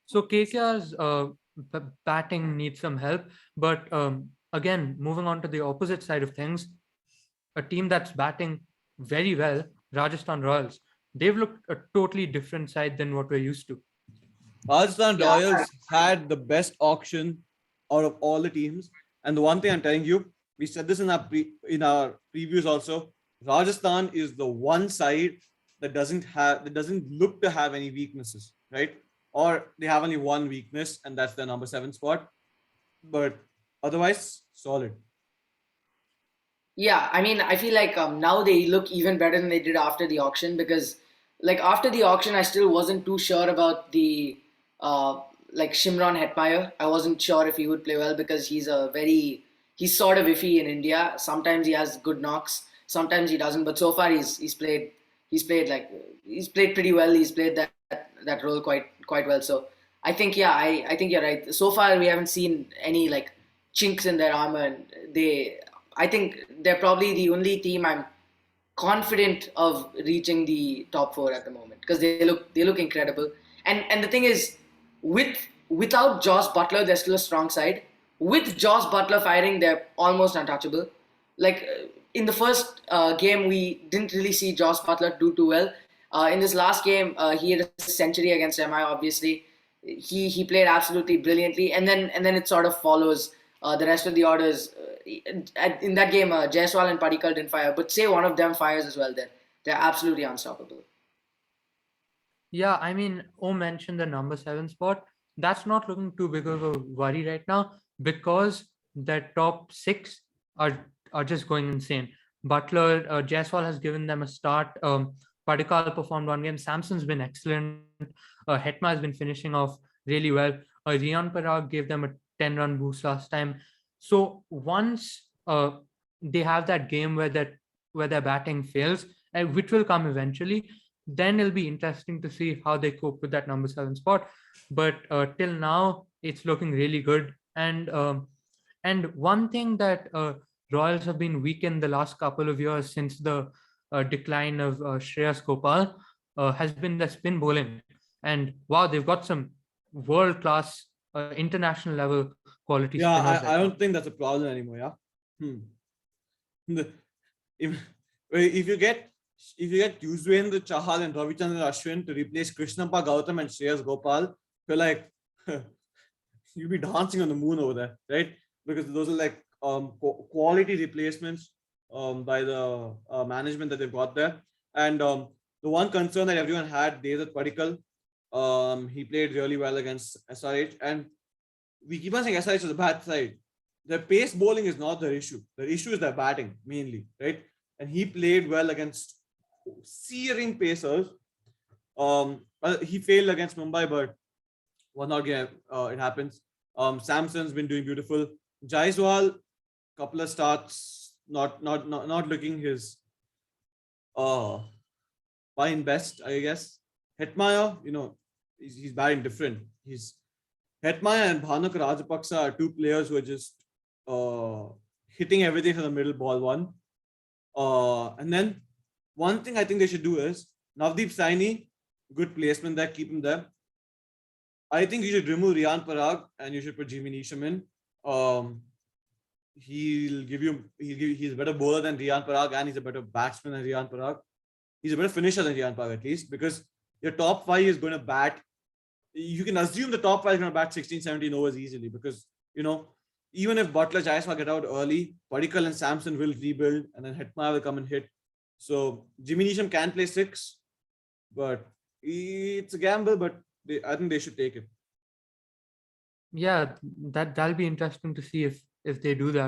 So KKR's batting needs some help, but again, moving on to the opposite side of things, a team that's batting very well, Rajasthan Royals, they've looked a totally different side than what we're used to. Rajasthan Yeah, Royals had the best auction out of all the teams. And the one thing I'm telling you, we said this in our previews also. Rajasthan is the one side that doesn't look to have any weaknesses, right? Or they have only one weakness, and that's the number 7 spot. But otherwise, solid. yeah. I mean, I feel like now they look even better than they did after the auction, because, like, after the auction, I still wasn't too sure about the uh, like Shimron Hetmeyer. I wasn't sure if he would play well because he's sort of iffy in India. Sometimes he has good knocks, sometimes he doesn't. But so far he's played pretty well. He's played that role quite well. So I think you're right. So far we haven't seen any like chinks in their armor, and I think they're probably the only team I'm confident of reaching the top four at the moment, because they look incredible. And the thing is, without Jos Butler, they're still a strong side. With Jos Butler firing, they're almost untouchable. Like in the first game, we didn't really see Jos Butler do too well. In this last game, he had a century against MI. Obviously, he played absolutely brilliantly, and then it sort of follows the rest of the orders. In that game, Jaiswal and Padikkal didn't fire, but say one of them fires as well, then they're absolutely unstoppable. Yeah, I mean, O mentioned the number 7 spot. That's not looking too big of a worry right now because their top 6 are just going insane. Butler, Jaiswal has given them a start. Padikkal performed one game. Samson's been excellent. Hetma has been finishing off really well. Rian Parag gave them a 10-run boost last time. So once they have that game where their batting fails, which will come eventually, then it'll be interesting to see how they cope with that number 7 spot. But till now, it's looking really good. And one thing that Royals have been weak in the last couple of years since the decline of Shreyas Gopal has been the spin bowling. And wow, they've got some world class international level quality Yeah, spinners I right don't now. think that's a problem anymore. Yeah. Hmm. The- If, if you get Yuzvendra Chahal and Ravichandran Ashwin to replace Krishnappa Gautam and Shreyas Gopal, you're like you'll be dancing on the moon over there, right? Because those are like quality replacements by the management that they've got there. And the one concern that everyone had, Devdutt Padikkal, he played really well against SRH, and we keep on saying SRH is a bad side. Their pace bowling is not their issue. Their issue is their batting mainly, right? And he played well against searing pacers. He failed against Mumbai, but one not game. It happens. Samson's been doing beautiful. Jaiswal, couple of starts, not looking his uh fine best, I guess. Hetmaya, he's batting different. He's Hetmaya and Bhanuk Rajapaksa are two players who are just hitting everything from the middle ball one. And then one thing I think they should do is Navdeep Saini, good placement there, keep him there. I think you should remove Rian Parag and you should put Jimmy Neesham in. He's a better bowler than Rian Parag and he's a better batsman than Rian Parag. He's a better finisher than Rian Parag at least, because your top 5 is going to bat. You can assume the top 5 is going to bat 16, 17 overs easily, because, even if Butler, Jaiswal get out early, Padikkal and Samson will rebuild and then Hetmaya will come and hit. So Jimmy Neesham can play 6, but it's a gamble, but I think they should take it. Yeah, that'll be interesting to see if they do that.